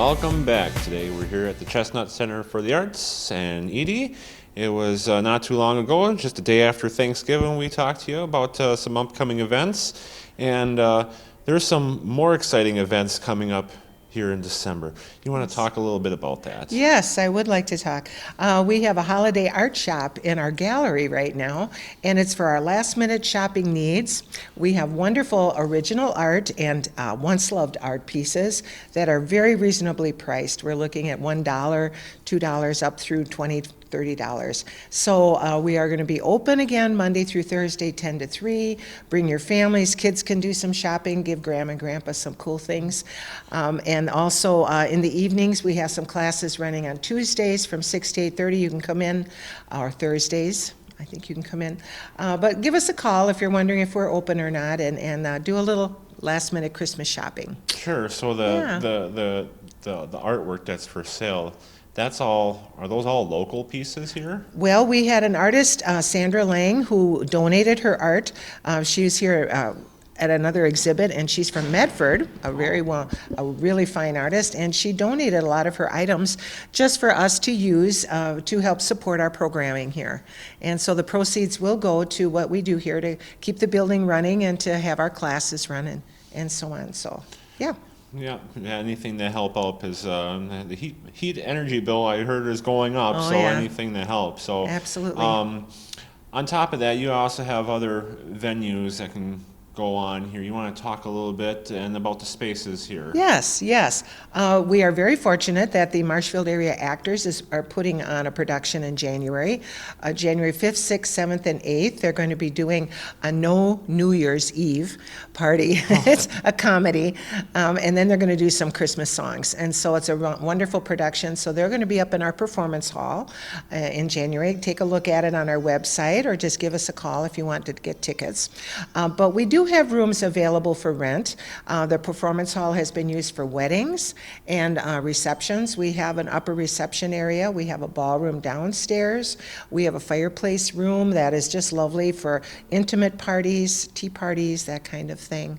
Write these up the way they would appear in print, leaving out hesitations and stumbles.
Welcome back. Today we're here at the Chestnut Center for the Arts, and Edie, it was not too long ago, just a day after Thanksgiving, we talked to you about some upcoming events, and there's some more exciting events coming up here in December. You want to talk a little bit about that? Yes, I would like to talk. We have a holiday art shop in our gallery right now, and it's for our last-minute shopping needs. We have wonderful original art and once-loved art pieces that are very reasonably priced. We're looking at $1, $2, up through $20, $30. So we are going to be open again Monday through Thursday, 10 to 3. Bring your families. Kids can do some shopping, give Grandma and Grandpa some cool things. And also in the evenings, we have some classes running on Tuesdays from 6 to 8:30. You can come in, or Thursdays. I think you can come in. But give us a call if you're wondering if we're open or not, and do a little last-minute Christmas shopping. Sure. So the artwork that's for sale, are those all local pieces here? Well, we had an artist, Sandra Lang, who donated her art. She was here at another exhibit, and she's from Medford, a really fine artist, and she donated a lot of her items just for us to use to help support our programming here. And so the proceeds will go to what we do here to keep the building running and to have our classes running and so on. So, yeah. Yeah, anything to help out, because the heat energy bill I heard is going up, so yeah. anything to help. So Absolutely. On top of that, you also have other venues that can go on here. You want to talk a little bit about the spaces here? Yes. We are very fortunate that the Marshfield area actors are putting on a production in January. January 5th, 6th, 7th, and 8th. They're going to be doing a no New Year's Eve party. It's a comedy. And then they're going to do some Christmas songs. And so it's a wonderful production. So they're going to be up in our performance hall in January. Take a look at it on our website, or just give us a call if you want to get tickets. But we do have rooms available for rent. The performance hall has been used for weddings and receptions. We have an upper reception area. We have a ballroom downstairs. We have a fireplace room that is just lovely for intimate parties, tea parties, that kind of thing.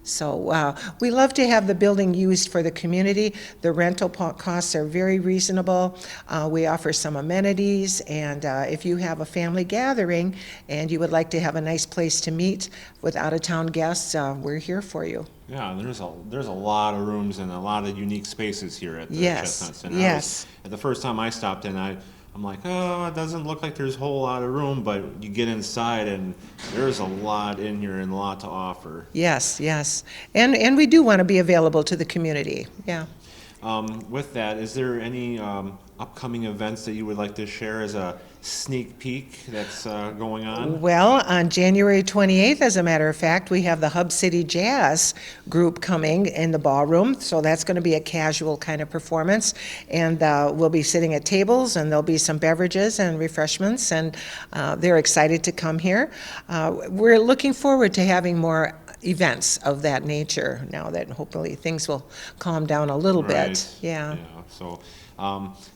So we love to have the building used for the community. The rental costs are very reasonable. We offer some amenities, and if you have a family gathering and you would like to have a nice place to meet with out-of-town guests, we're here for you. Yeah, there's a lot of rooms and a lot of unique spaces here at the Chestnut Center. Yes. The first time I stopped in, I'm like, oh, it doesn't look like there's a whole lot of room, but you get inside and there's a lot in here and a lot to offer. Yes. And we do want to be available to the community, yeah. With that, is there any upcoming events that you would like to share as a sneak peek that's going on? Well, on January 28th, as a matter of fact, we have the Hub City Jazz group coming in the ballroom, so that's going to be a casual kind of performance, and we'll be sitting at tables, and there'll be some beverages and refreshments, and they're excited to come here. We're looking forward to having more events of that nature now that hopefully things will calm down a little bit. Yeah. So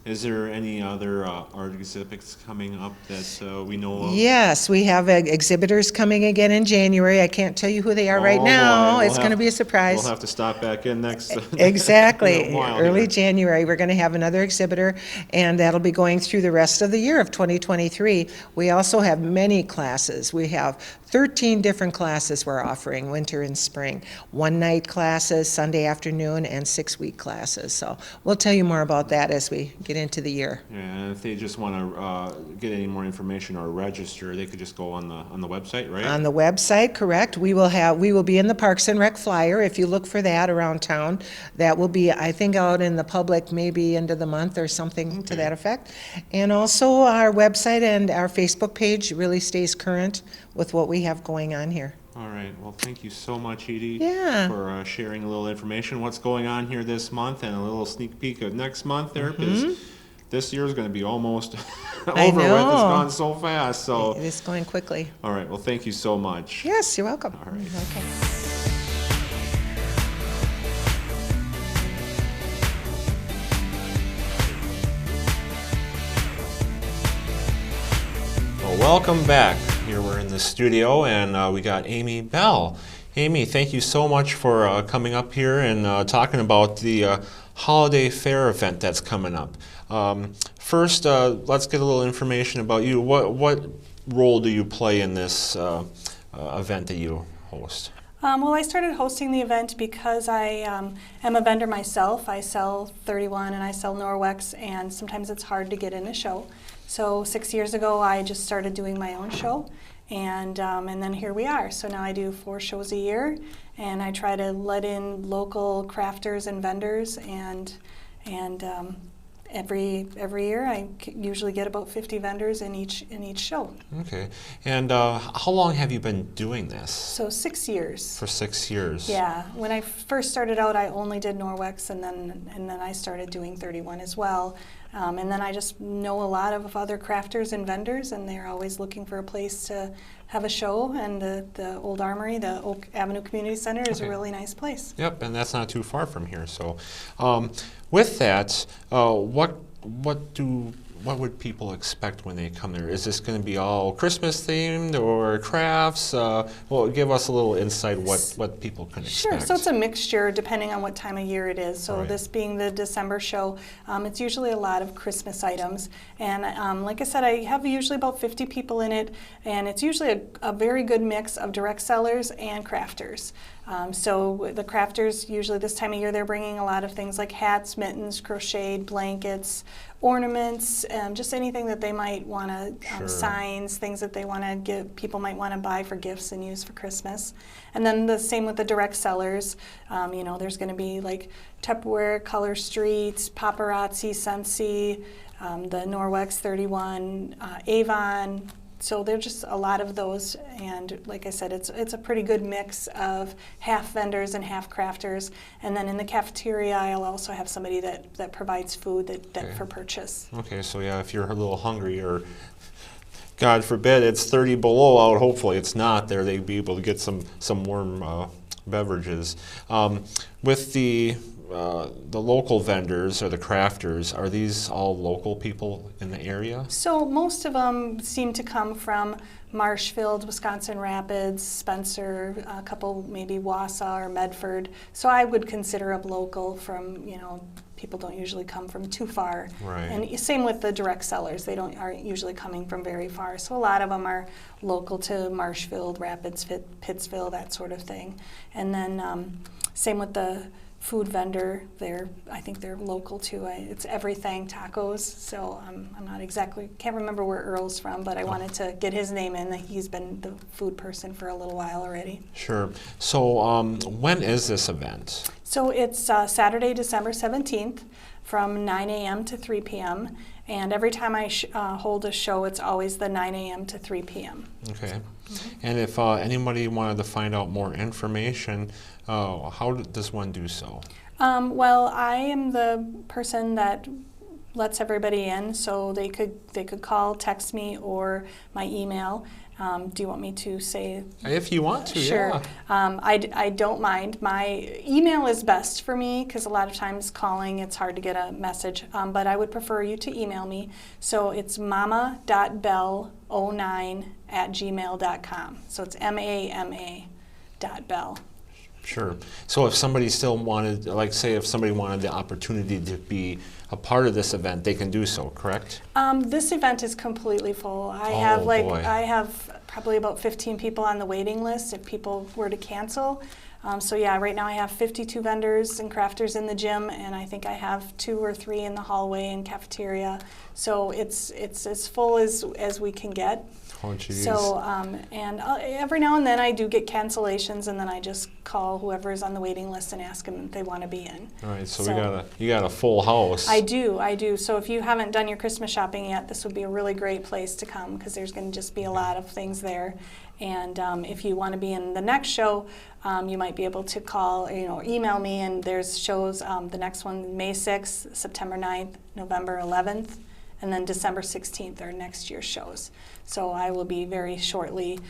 is there any other art exhibits coming up that we know of? Yes, we have exhibitors coming again in January. I can't tell you who they are right now. It's going to be a surprise. We'll have to stop back in next. Exactly. Early January, we're going to have another exhibitor, and that'll be going through the rest of the year of 2023. We also have many classes. We have 13 different classes we're offering, winter and spring. One-night classes, Sunday afternoon, and 6-week classes. So we'll tell you more about that as we get into the year. Yeah, and if they just want to get any more information or register, they could just go on the website, right? On the website, correct. We will be in the Parks and Rec flyer. If you look for that around town, that will be, I think, out in the public maybe end of the month or something to that effect. And also our website and our Facebook page really stays current with what we have going on here. All right. Well, thank you so much, Edie, for sharing a little information, what's going on here this month, and a little sneak peek of next month there, because this year is going to be almost over with. It's gone so fast. So it is going quickly. All right. Well, thank you so much. Yes, you're welcome. All right. Okay. Well, welcome back. Here we're in the studio, and we got Amy Bell. Amy, thank you so much for coming up here and talking about the holiday fair event that's coming up. First, let's get a little information about you. What role do you play in this event that you host? Well, I started hosting the event because I am a vendor myself. I sell 31 and I sell Norwex, and sometimes it's hard to get in a show. So 6 years ago, I just started doing my own show, and then here we are. So now I do 4 shows a year, and I try to let in local crafters and vendors, and every year I usually get about 50 vendors in each show. Okay. And how long have you been doing this? So 6 years. For 6 years. Yeah. When I first started out, I only did Norwex, and then I started doing 31 as well. And then I just know a lot of other crafters and vendors, and they're always looking for a place to have a show. And the Old Armory, the Oak Avenue Community Center, is a really nice place. Yep, and that's not too far from here. So, with that, what would people expect when they come there? Is this going to be all Christmas themed or crafts? Well, give us a little insight what people can expect. Sure. So it's a mixture depending on what time of year it is. So Right. this being the December show, it's usually a lot of Christmas items. And like I said, I have usually about 50 people in it, and it's usually a very good mix of direct sellers and crafters. So the crafters, usually this time of year, they're bringing a lot of things like hats, mittens, crocheted blankets, ornaments, just anything that they might want to, Sure. signs, things that they want to give, people might want to buy for gifts and use for Christmas. And then the same with the direct sellers. There's going to be like Tupperware, Color Street, Paparazzi, Scentsy, the Norwex 31, Avon. So there's just a lot of those, and like I said, it's a pretty good mix of half vendors and half crafters. And then in the cafeteria, I'll also have somebody that provides food that for purchase. Okay, so yeah, if you're a little hungry, or God forbid it's 30 below out, hopefully it's not there, they'd be able to get some warm beverages. With the local vendors or the crafters, are these all local people in the area? So most of them seem to come from Marshfield, Wisconsin Rapids, Spencer, a couple maybe Wausau or Medford. So I would consider them local from, people don't usually come from too far. Right. And same with the direct sellers. They aren't usually coming from very far. So a lot of them are local to Marshfield, Rapids, Pittsville, that sort of thing. And then same with the food vendor, I think they're local too. It's Everything Tacos, so I'm not exactly, can't remember where Earl's from, but I wanted to get his name in. He's been the food person for a little while already. Sure. So when is this event? So it's Saturday, December 17th from 9 a.m. to 3 p.m. And every time I hold a show, it's always the 9 a.m. to 3 p.m. Okay. And if anybody wanted to find out more information, how does one do so? Well, I am the person that lets everybody in, so they could call, text me, or my email. Do you want me to say? If you want to, Sure. yeah. I don't mind. My email is best for me because a lot of times calling, it's hard to get a message, but I would prefer you to email me. So it's mama.bell09@gmail.com. So it's MAMA.bell. Sure. So if somebody still wanted, like say if somebody wanted the opportunity to be a part of this event, they can do so, correct? This event is completely full. I boy. have probably about 15 people on the waiting list if people were to cancel. So yeah, right now I have 52 vendors and crafters in the gym, and I think I have 2 or 3 in the hallway and cafeteria. So it's as full as we can get. Oh, geez. So, and every now and then I do get cancellations, and then I just call whoever is on the waiting list and ask them if they want to be in. All right, so you got a full house. I do. So if you haven't done your Christmas shopping yet, this would be a really great place to come because there's going to just be a lot of things there. And if you want to be in the next show, you might be able to call, email me, and there's shows, the next one, May 6th, September 9th, November 11th, and then December 16th are next year's shows. So I will be very shortly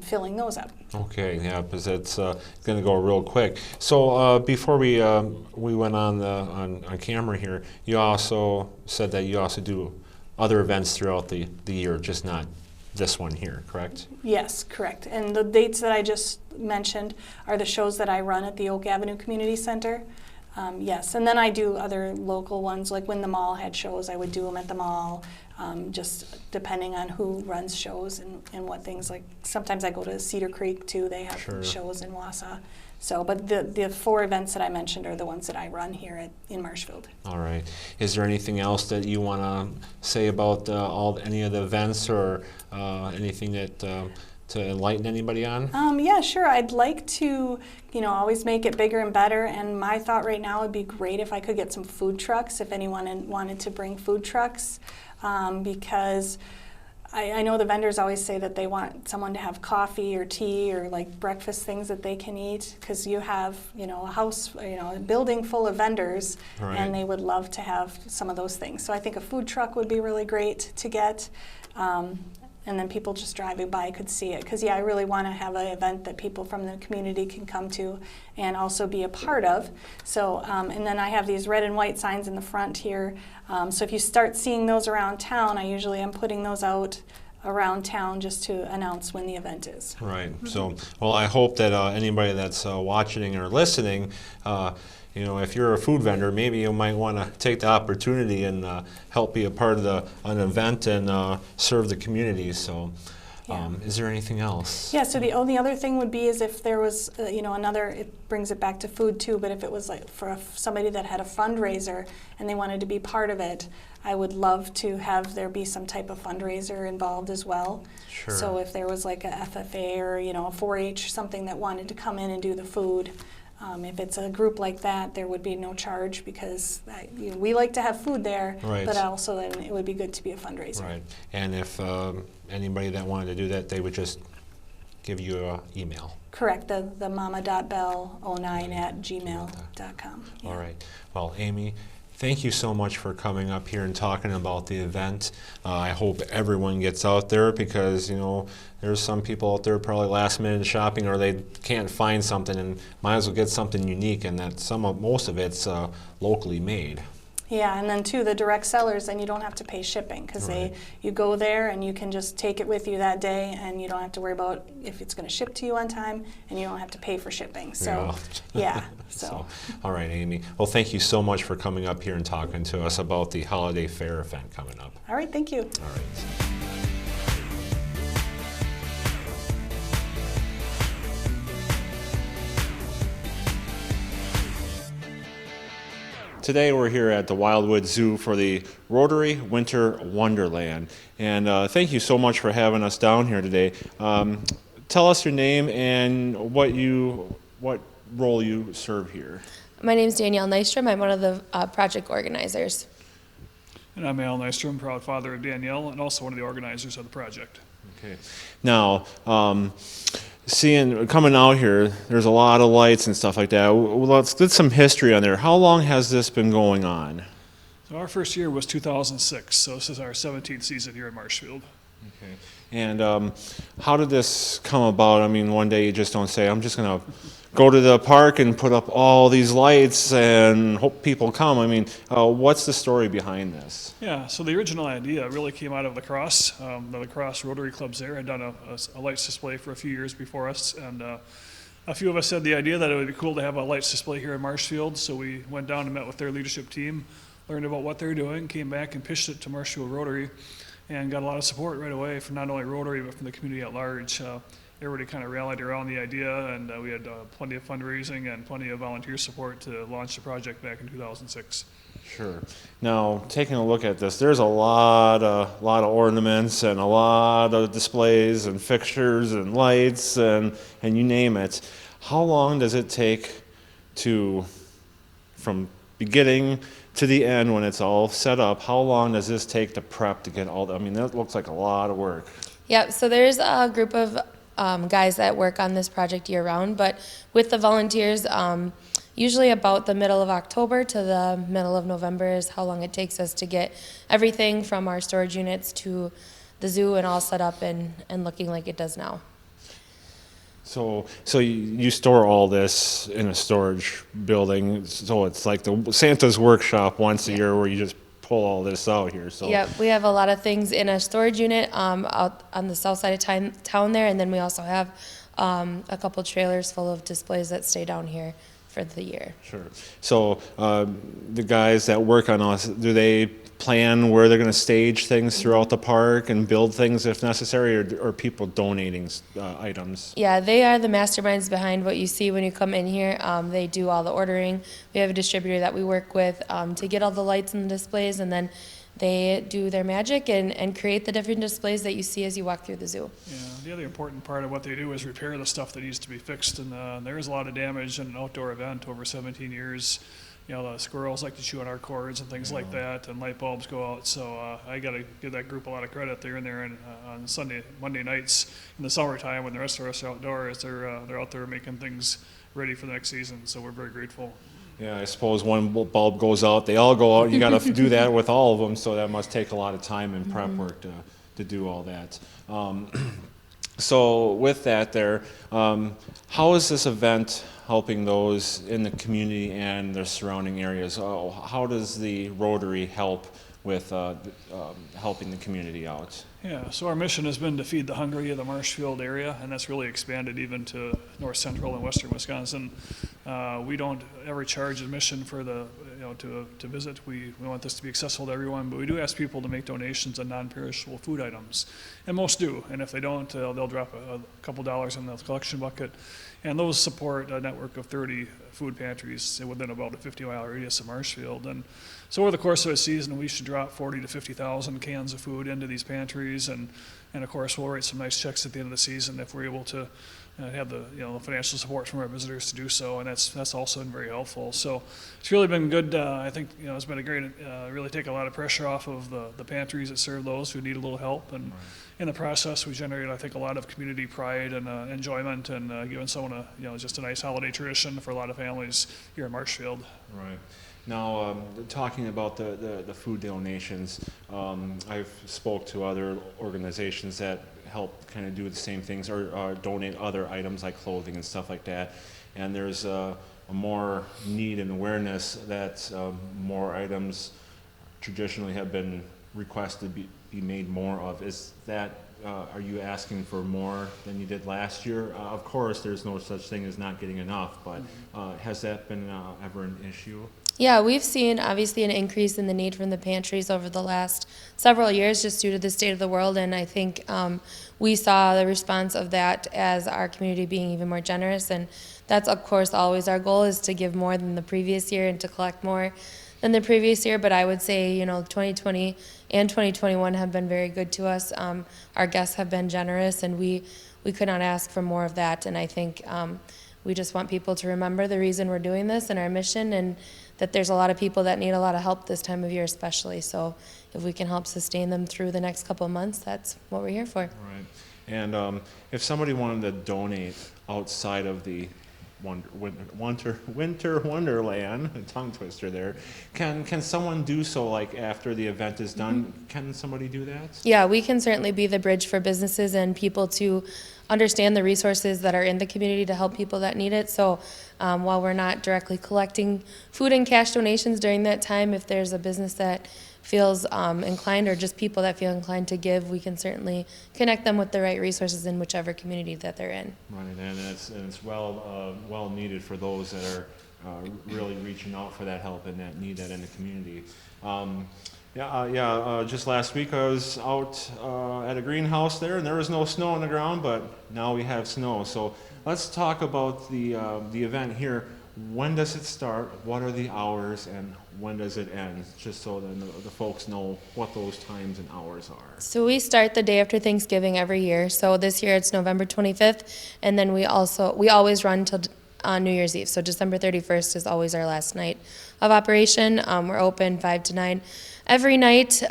filling those up. Okay, yeah, because it's going to go real quick. So before we went on camera here, you also said that you also do other events throughout the year, just not this one here, correct? Yes, correct. And the dates that I just mentioned are the shows that I run at the Oak Avenue Community Center. Yes, and then I do other local ones, like when the mall had shows, I would do them at the mall, just depending on who runs shows and what things, like sometimes I go to Cedar Creek too, they have Sure. shows in Wausau. So, but the 4 events that I mentioned are the ones that I run here in Marshfield. All right. Is there anything else that you want to say about any of the events, or anything that to enlighten anybody on? Yeah, sure. I'd like to, always make it bigger and better. And my thought right now would be great if I could get some food trucks, if anyone wanted to bring food trucks, because I know the vendors always say that they want someone to have coffee or tea or like breakfast things that they can eat, because you have, a house, a building full of vendors, Right. and they would love to have some of those things. So I think a food truck would be really great to get. And then people just driving by could see it. Because, I really want to have an event that people from the community can come to and also be a part of. So, and then I have these red and white signs in the front here. So if you start seeing those around town, I usually am putting those out around town just to announce when the event is. Right. So, well, I hope that anybody that's watching or listening, if you're a food vendor, maybe you might want to take the opportunity and help be a part of an event and serve the community. So, Yeah. is there anything else? Yeah, so the only other thing would be is if there was, another, it brings it back to food too, but if it was like for somebody that had a fundraiser and they wanted to be part of it, I would love to have there be some type of fundraiser involved as well. Sure. So if there was like a FFA or, a 4-H, something that wanted to come in and do the food, if it's a group like that, there would be no charge, because we like to have food there, Right. but also then it would be good to be a fundraiser. Right. And if anybody that wanted to do that, they would just give you an email. Correct, the mama.bell09@gmail.com. Yeah. All right. Well, Amy, thank you so much for coming up here and talking about the event. I hope everyone gets out there, because, there's some people out there probably last minute shopping, or they can't find something, and might as well get something unique, and that most of it's locally made. Yeah, and then too, the direct sellers, then you don't have to pay shipping, because Right. you go there and you can just take it with you that day, and you don't have to worry about if it's going to ship to you on time, and you don't have to pay for shipping. So, yeah. So, All right, Amy. Well, thank you so much for coming up here and talking to us about the Holiday Fair event coming up. all right, thank you. All right. Today we're here at the Wildwood Zoo for the Rotary Winter Wonderland. And thank you so much for having us down here today. Tell us your name and what role you serve here. My name is Danielle Nystrom. I'm one of the project organizers. And I'm Al Nystrom, proud father of Danielle, and also one of the organizers of the project. Okay. Now, coming out here, there's a lot of lights and stuff like that. Let's get some history on there. How long has this been going on? So our first year was 2006, so this is our 17th season here in Marshfield. Okay. And how did this come about? I mean, one day you just don't say, I'm just going to go to the park and put up all these lights and hope people come. I mean, what's the story behind this? Yeah, so the original idea really came out of the Cross. The Lacrosse Rotary Clubs there had done a lights display for a few years before us, and a few of us had the idea that it would be cool to have a lights display here in Marshfield, so we went down and met with their leadership team, learned about what they're doing, came back and pitched it to Marshfield Rotary, and got a lot of support right away from not only Rotary but from the community at large. Everybody kind of rallied around the idea, and we had plenty of fundraising and plenty of volunteer support to launch the project back in 2006. Sure. Now, taking a look at this, there's a lot of ornaments and a lot of displays and fixtures and lights and you name it. How long does it take from beginning to the end when it's all set up? How long does this take to prep to get all? I mean, that looks like a lot of work. Yep, so there's a group of guys that work on this project year-round, but with the volunteers, usually about the middle of October to the middle of November is how long it takes us to get everything from our storage units to the zoo and all set up and looking like it does now. So you store all this in a storage building, so it's like the Santa's workshop once a year where you just pull all this out here. So Yep, we have a lot of things in a storage unit out on the south side of town there, and then we also have a couple trailers full of displays that stay down here. for the year. Sure. So the guys that work on us, do they plan where they're going to stage things throughout the park and build things if necessary, or are people donating items? Yeah, they are the masterminds behind what you see when you come in here. They do all the ordering. We have a distributor that we work with to get all the lights and the displays, and then they do their magic and create the different displays that you see as you walk through the zoo. Yeah, the other important part of what they do is repair the stuff that needs to be fixed, and there is a lot of damage in an outdoor event over 17 years. You know, the squirrels like to chew on our cords and things like that, and light bulbs go out. So I got to give that group a lot of credit. They're in there on Monday nights in the summertime when the rest of us are outdoors. They're out there making things ready for the next season. So we're very grateful. Yeah, I suppose one bulb goes out, they all go out. You got to do that with all of them, so that must take a lot of time and prep work to do all that. So with that there, how is this event helping those in the community and the surrounding areas? How does the Rotary help with helping the community out? Yeah, so our mission has been to feed the hungry of the Marshfield area, and that's really expanded even to north central and western Wisconsin. We don't ever charge admission for to visit. We want this to be accessible to everyone, but we do ask people to make donations of non-perishable food items, and most do. And if they don't, they'll drop a couple dollars in the collection bucket, and those support a network of 30 food pantries within about a 50-mile radius of Marshfield. And so over the course of a season, we should drop 40 to 50,000 cans of food into these pantries, and of course we'll write some nice checks at the end of the season if we're able to have the financial support from our visitors to do so, and that's also been very helpful. So it's really been good. I think it's been a great, really take a lot of pressure off of the pantries that serve those who need a little help, and in the process we generated, I think, a lot of community pride and enjoyment, and given someone just a nice holiday tradition for a lot of families here in Marshfield. Right. Now, talking about the food donations, I've spoke to other organizations that help kind of do the same things or donate other items like clothing and stuff like that. And there's a more need and awareness that more items traditionally have been requested be made more of. Is that, are you asking for more than you did last year? Of course, there's no such thing as not getting enough, but has that been ever an issue? Yeah, we've seen obviously an increase in the need from the pantries over the last several years just due to the state of the world, and I think we saw the response of that as our community being even more generous, and that's of course always our goal, is to give more than the previous year and to collect more than the previous year. But I would say 2020 and 2021 have been very good to us. Our guests have been generous, and we could not ask for more of that, and I think we just want people to remember the reason we're doing this and our mission, and that there's a lot of people that need a lot of help this time of year especially. So if we can help sustain them through the next couple of months, that's what we're here for. Right. And if somebody wanted to donate outside of the Winter Wonderland, a tongue twister there, can someone do so like after the event is done? Can somebody do that? Yeah, we can certainly be the bridge for businesses and people to understand the resources that are in the community to help people that need it. So while we're not directly collecting food and cash donations during that time, if there's a business that feels inclined, or just people that feel inclined to give, we can certainly connect them with the right resources in whichever community that they're in. Right, and it's well needed for those that are really reaching out for that help and that need that in the community. Just last week I was out at a greenhouse there, and there was no snow on the ground, but now we have snow. So let's talk about the event here. When does it start? What are the hours, and when does it end? Just so then the folks know what those times and hours are. So we start the day after Thanksgiving every year. So this year it's November 25th, and then we always run till New Year's Eve. So December 31st is always our last night of operation. We're open 5 to 9 every night,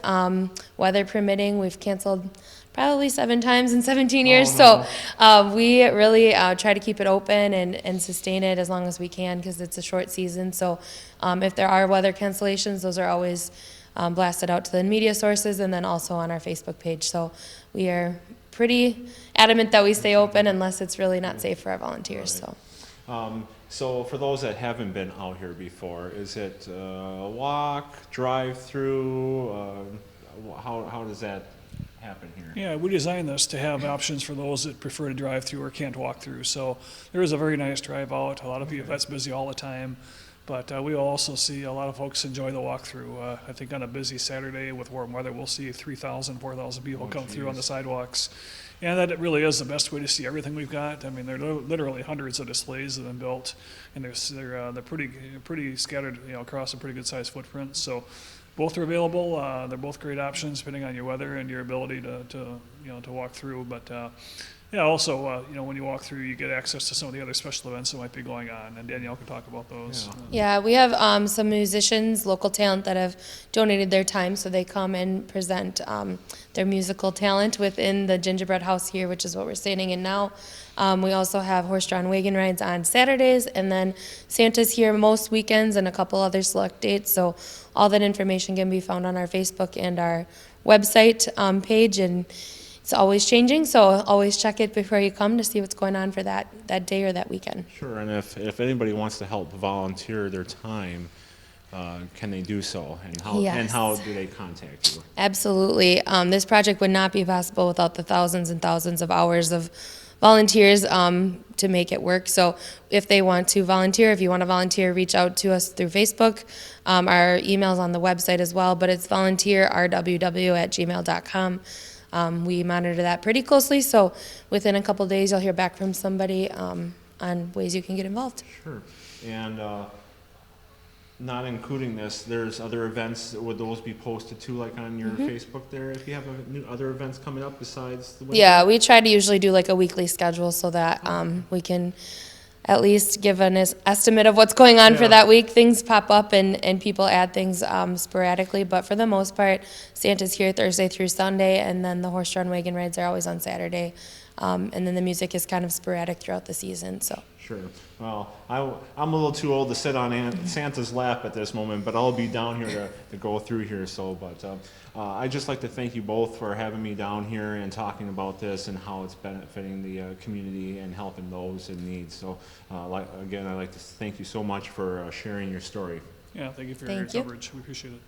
weather permitting. We've canceled probably 7 times in 17 years. Oh, no. So we really try to keep it open and sustain it as long as we can, because it's a short season. So if there are weather cancellations, those are always blasted out to the media sources and then also on our Facebook page. So we are pretty adamant that we stay open unless it's really not safe for our volunteers. Right. So for those that haven't been out here before, is it a walk, drive-through? How does that happen here. Yeah, we designed this to have options for those that prefer to drive through or can't walk through. So there is a very nice drive out. A lot of people, that's busy all the time. But we also see a lot of folks enjoy the walkthrough. I think on a busy Saturday with warm weather, we'll see 3,000, 4,000 people come through on the sidewalks. And that it really is the best way to see everything we've got. I mean, there are literally hundreds of displays that have been built, and they're pretty scattered, across a pretty good sized footprint. So both are available. They're both great options depending on your weather and your ability to walk through. But yeah, also, when you walk through, you get access to some of the other special events that might be going on, and Danielle can talk about those. Yeah, we have some musicians, local talent that have donated their time, so they come and present their musical talent within the gingerbread house here, which is what we're standing in now. We also have horse-drawn wagon rides on Saturdays, and then Santa's here most weekends and a couple other select dates. So all that information can be found on our Facebook and our website page, and it's always changing, so always check it before you come to see what's going on for that day or that weekend. Sure, and if anybody wants to help volunteer their time, can they do so? And how Yes. and how do they contact you? Absolutely. This project would not be possible without the thousands and thousands of hours of volunteers to make it work. So if they want to volunteer, if you want to volunteer, reach out to us through Facebook. Our email's on the website as well, but it's volunteerrww@gmail.com. We monitor that pretty closely, so within a couple days you'll hear back from somebody on ways you can get involved. Sure. And not including this, there's other events. Would those be posted too, like on your Facebook there, if you have other events coming up besides the winter? Yeah, we try to usually do like a weekly schedule so that we can at least give an estimate of what's going on for that week. Things pop up and people add things sporadically, but for the most part, Santa's here Thursday through Sunday, and then the horse-drawn wagon rides are always on Saturday. And then the music is kind of sporadic throughout the season, so. Sure. Well, I'm a little too old to sit on Santa's lap at this moment, but I'll be down here to go through here. So, but I'd just like to thank you both for having me down here and talking about this and how it's benefiting the community and helping those in need. So, again, I'd like to thank you so much for sharing your story. Yeah, thank you for Thank your you. coverage. We appreciate it.